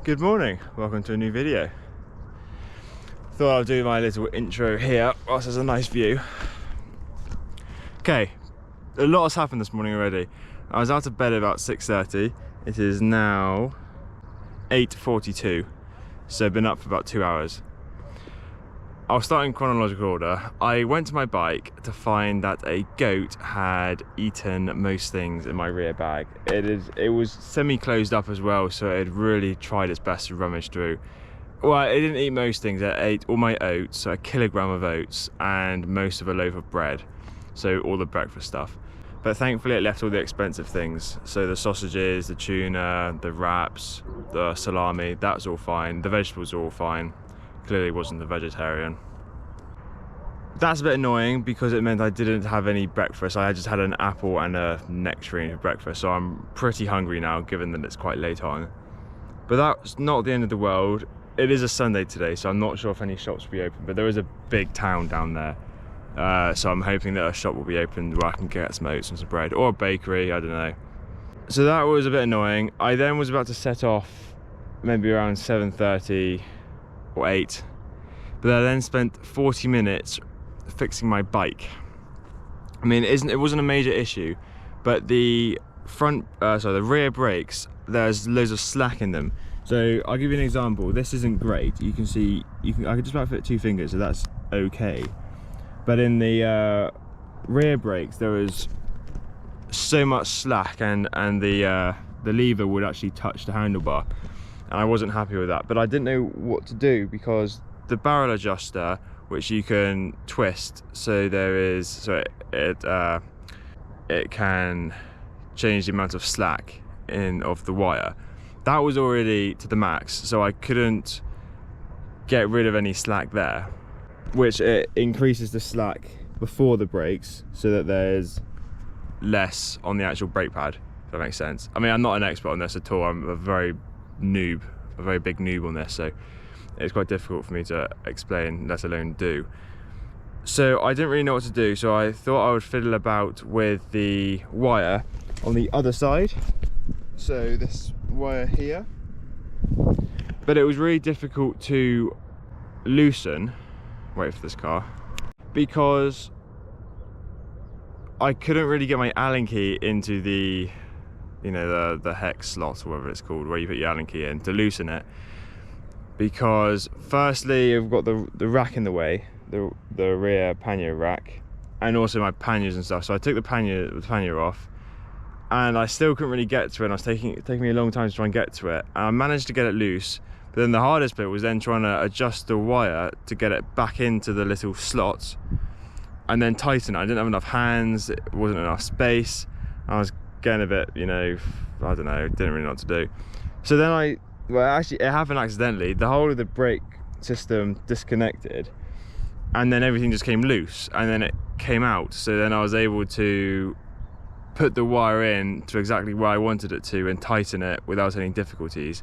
Good morning, welcome to a new video. Thought I'll do my little intro here whilst there's a nice view. Okay, a lot has happened this morning already. I was out of bed about 6:30. It is now 8:42, so I've been up for about 2 hours. I'll start in chronological order. I went to my bike to find that a goat had eaten most things in my rear bag. It was semi-closed up as well, so it had really tried its best to rummage through. Well, it didn't eat most things. It ate all my oats, so a kilogram of oats, and most of a loaf of bread, so all the breakfast stuff. But thankfully it left all the expensive things, so the sausages, the tuna, the wraps, the salami, that's all fine. The vegetables are all fine. Clearly wasn't a vegetarian. That's a bit annoying because it meant I didn't have any breakfast. I just had an apple and a nectarine for breakfast, so I'm pretty hungry now given that it's quite late on. But that's not the end of the world. It is a Sunday today, so I'm not sure if any shops will be open, but there is a big town down there. So I'm hoping that a shop will be open where I can get some oats and some bread, or a bakery, I don't know. So that was a bit annoying. I then was about to set off maybe around 7:30 or 8, but I then spent 40 minutes fixing my bike. I mean, it wasn't a major issue, but the the rear brakes, there's loads of slack in them. So I'll give you an example. This isn't great. You can see, I can just about fit 2 fingers, so that's okay. But in the rear brakes, there was so much slack, and the lever would actually touch the handlebar, and I wasn't happy with that. But I didn't know what to do because the barrel adjuster, which you can twist, so it can change the amount of slack of the wire. That was already to the max, so I couldn't get rid of any slack there, which it increases the slack before the brakes so that there's less on the actual brake pad, if that makes sense. I mean, I'm not an expert on this at all. I'm a very big noob on this, so it's quite difficult for me to explain, let alone do. So I didn't really know what to do, so I thought I would fiddle about with the wire on the other side. So this wire here. But it was really difficult to loosen, wait for this car, because I couldn't really get my Allen key into the, the hex slot, or whatever it's called, where you put your Allen key in to loosen it. Because firstly, I've got the rack in the way, the rear pannier rack, and also my panniers and stuff. So I took the pannier off, and I still couldn't really get to it. And it was taking me a long time to try and get to it. And I managed to get it loose, but then the hardest bit was then trying to adjust the wire to get it back into the little slots, and then tighten it. I didn't have enough hands, it wasn't enough space. I was getting a bit, I don't know, didn't really know what to do. So then well, actually, it happened accidentally. The whole of the brake system disconnected, and then everything just came loose, and then it came out. So then I was able to put the wire in to exactly where I wanted it to and tighten it without any difficulties.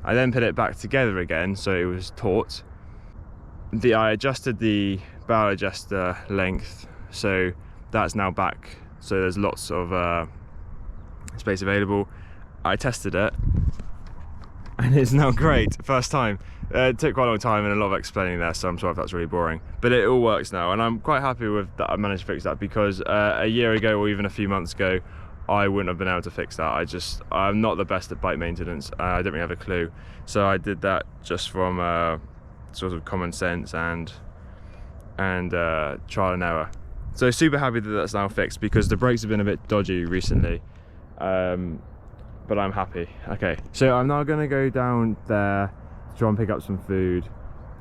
I then put it back together again, so it was taut. I adjusted the barrel adjuster length, so that's now back. So there's lots of space available. I tested it, and it's now great, first time. It took quite a long time and a lot of explaining there, so I'm sorry if that's really boring. But it all works now, and I'm quite happy with that. I managed to fix that because a year ago, or even a few months ago, I wouldn't have been able to fix that. I'm not the best at bike maintenance. I don't really have a clue. So I did that just from sort of common sense and trial and error. So super happy that that's now fixed because the brakes have been a bit dodgy recently. But I'm happy. Okay, so I'm now gonna go down there to try and pick up some food,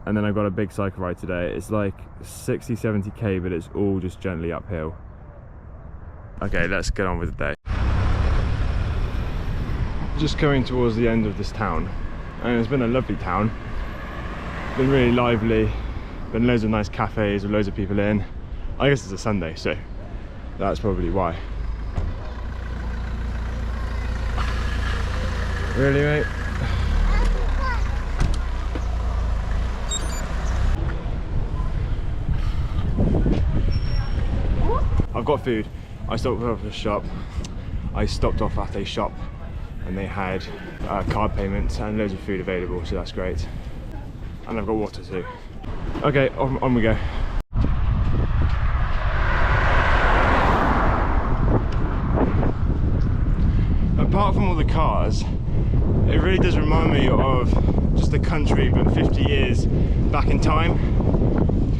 and then I've got a big cycle ride today. It's like 60-70k, but it's all just gently uphill. Okay, let's get on with the day. Just coming towards the end of this town, and it's been a lovely town. Been really lively, been loads of nice cafes with loads of people in. I guess it's a Sunday, so that's probably why. Really, mate? I've got food. I stopped off at a shop and they had card payments and loads of food available, so that's great. And I've got water too. Okay, on we go. Apart from all the cars, it really does remind me of just the country, but 50 years back in time.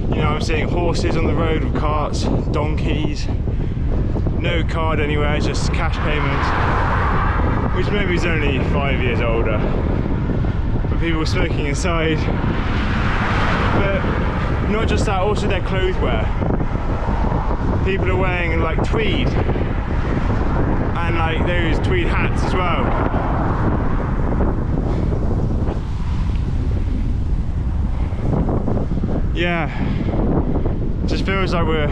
You know, I'm seeing horses on the road with carts, donkeys, no card anywhere, just cash payment, which maybe is only 5 years older. But people were smoking inside. But not just that, also their clothes wear. People are wearing like tweed, and like those tweed hats as well. Yeah, just feels like we're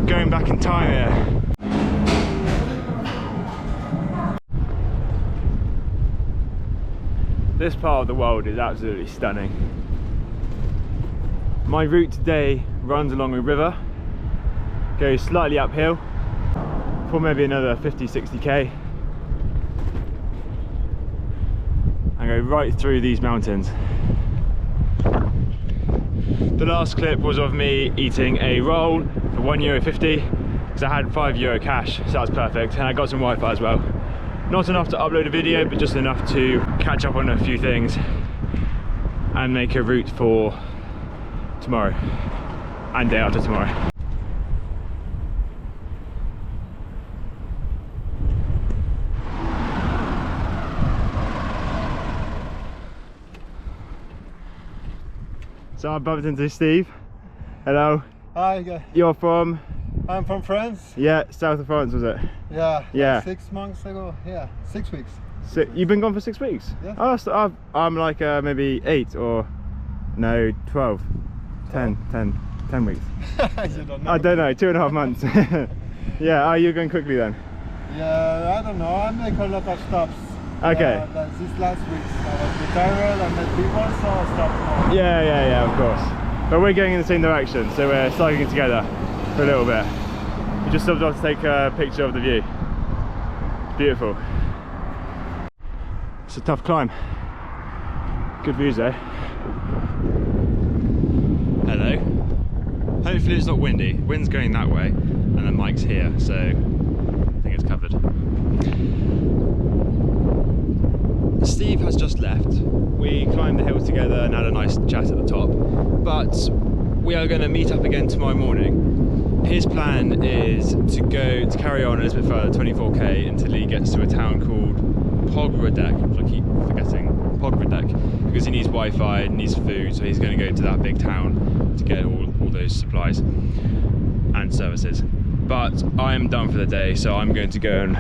going back in time here. This part of the world is absolutely stunning. My route today runs along a river, goes slightly uphill for maybe another 50-60k, and go right through these mountains. The last clip was of me eating a roll for €1.50 because I had €5 cash, so that's perfect, and I got some Wi-Fi as well. Not enough to upload a video, but just enough to catch up on a few things and make a route for tomorrow and day after tomorrow. So I bumped into Steve. Hello. Hi. You're from? I'm from France. Yeah, south of France, was it? Yeah. Yeah. Like 6 months ago. Yeah, 6 weeks. So you've been gone for 6 weeks? Yeah. Oh, so I'm like maybe 8 or no 12, 10 weeks. You don't know. I don't know, 2.5 months. Yeah. Oh, you're going quickly then? Yeah, I don't know. I make a lot of stops. Okay. This last week I was retired, I met people, so I stopped more. Yeah, of course. But we're going in the same direction, so we're cycling together for a little bit. We just stopped off to take a picture of the view. It's beautiful. It's a tough climb. Good views though. Hello. Hopefully it's not windy. Wind's going that way, and the mic's here, so I think it's covered. Steve has just left. We climbed the hills together and had a nice chat at the top, but we are going to meet up again tomorrow morning. His plan is to carry on a little bit further, 24k, until he gets to a town called Pogradec, which I keep forgetting, Pogradec, because he needs Wi-Fi and needs food, so he's going to go to that big town to get all those supplies and services. But I'm done for the day, so I'm going to go and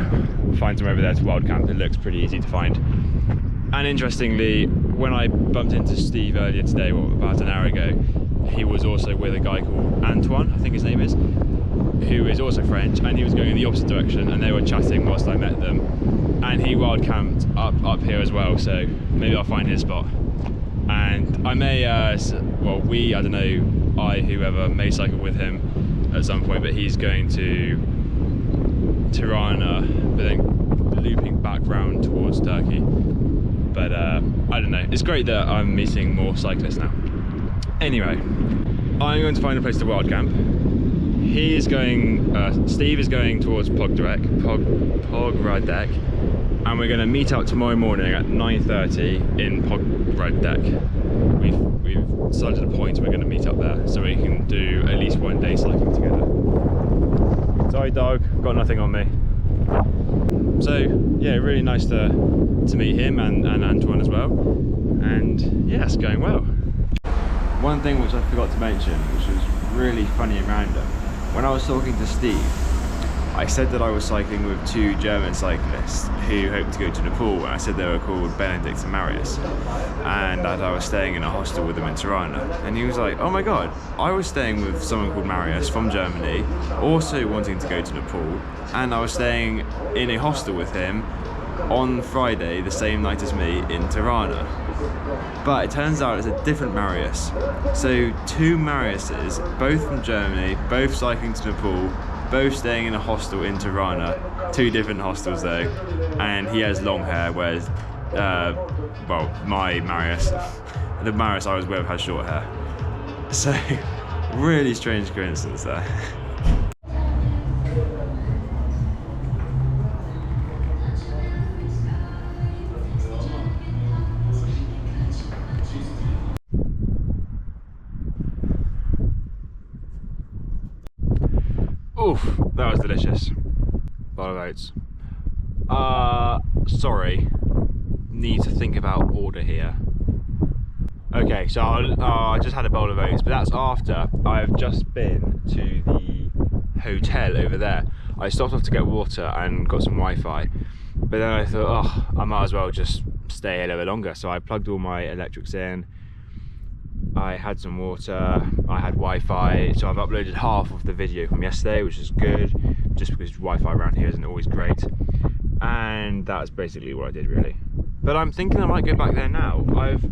find somewhere over there to wild camp. It looks pretty easy to find. And interestingly, when I bumped into Steve earlier today, about an hour ago, he was also with a guy called Antoine, I think his name is, who is also French, and he was going in the opposite direction, and they were chatting whilst I met them. And he wild camped up here as well, so maybe I'll find his spot. And I may, I don't know, whoever may cycle with him at some point, but he's going to Tirana, but then looping back round towards Turkey. But I don't know, it's great that I'm meeting more cyclists now. Anyway, I'm going to find a place to wild camp. He is going, Steve is going towards Pogradec, and we're going to meet up tomorrow morning at 9:30 in Pogradec. We've decided a point, we're going to meet up there, so we can do at least one day cycling together. Sorry dog, got nothing on me. So yeah, really nice to meet him and Antoine as well, and yeah, it's going well. One thing which I forgot to mention, which was really funny and random, when I was talking to Steve, I said that I was cycling with 2 German cyclists who hoped to go to Nepal, and I said they were called Benedict and Marius, and that I was staying in a hostel with them in Tirana. And he was like, oh my god, I was staying with someone called Marius from Germany, also wanting to go to Nepal, and I was staying in a hostel with him on Friday, the same night as me, in Tirana. But it turns out it's a different Marius. So 2 Mariuses, both from Germany, both cycling to Nepal, both staying in a hostel in Tirana, 2 different hostels though, and he has long hair, whereas, well, the Marius I was with has short hair. So, really strange coincidence there. Oof, that was delicious. Bowl of oats. Sorry. Need to think about order here. Okay, so I just had a bowl of oats, but that's after I've just been to the hotel over there. I stopped off to get water and got some Wi-Fi, but then I thought, oh, I might as well just stay a little bit longer. So I plugged all my electrics in. I had some water, I had Wi-Fi, so I've uploaded half of the video from yesterday, which is good, just because Wi-Fi around here isn't always great. And that's basically what I did really. But I'm thinking I might go back there now.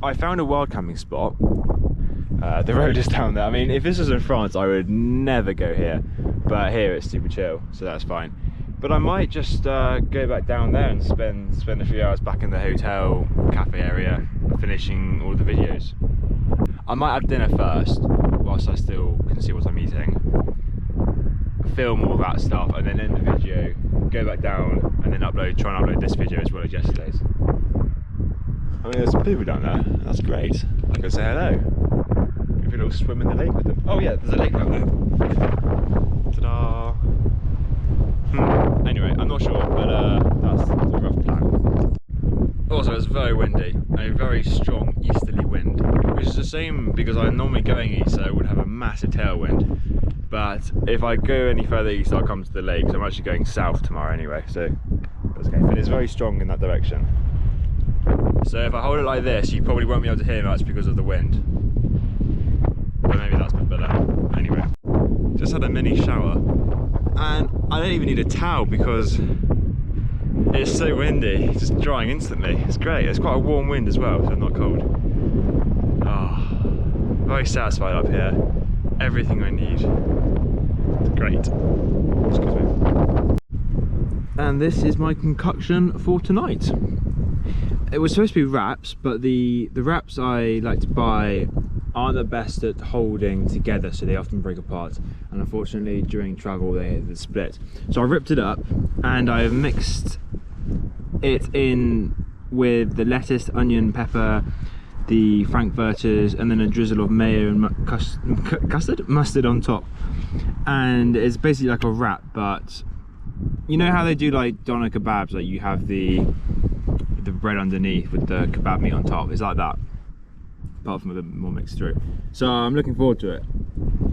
I found a wild camping spot. The road is down there. I mean, if this was in France, I would never go here, but here it's super chill, so that's fine. But I might just go back down there and spend a few hours back in the hotel cafe area, finishing all the videos. I might have dinner first, whilst I still can see what I'm eating, film all that stuff, and then end the video, go back down, and then try and upload this video as well as yesterday's. I mean, there's some people down there, that's great. I can say hello. If you'll swim in the lake with them. Oh yeah, there's a lake down there. Ta-da! Anyway, I'm not sure, but that's a rough plan. Also, it's very windy, a very strong easterly wind, which is the same because I'm normally going east, so I would have a massive tailwind. But if I go any further east, I'll come to the lake, so I'm actually going south tomorrow anyway, so that's okay. But it's very strong in that direction. So if I hold it like this, you probably won't be able to hear much because of the wind. But maybe that's a bit better. Anyway, just had a mini shower, and I don't even need a towel because it's so windy, it's just drying instantly. It's great. It's quite a warm wind as well, so I'm not cold. Oh, very satisfied up here. Everything I need. It's great. Excuse me. And this is my concoction for tonight. It was supposed to be wraps, but the wraps I like to buy aren't the best at holding together, so they often break apart, and unfortunately during travel they split. So I ripped it up and I've mixed it in with the lettuce, onion, pepper, the frankfurters, and then a drizzle of mayo and mustard on top. And it's basically like a wrap, but you know how they do like doner kebabs, like you have the bread underneath with the kebab meat on top? It's like that, apart from a bit more mixed through. So I'm looking forward to it.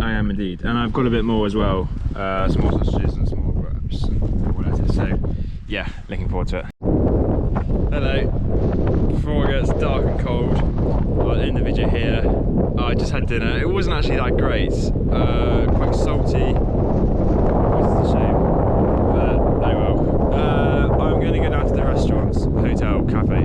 I am indeed, and I've got a bit more as well, some more sausages and some more wraps and more lettuce. So yeah, looking forward to it. Hello. Before it gets dark and cold, I'll end the video here. I just had dinner. It wasn't actually that great. Quite salty, which is a shame. But oh well. I'm going to go down to the restaurants, hotel, cafe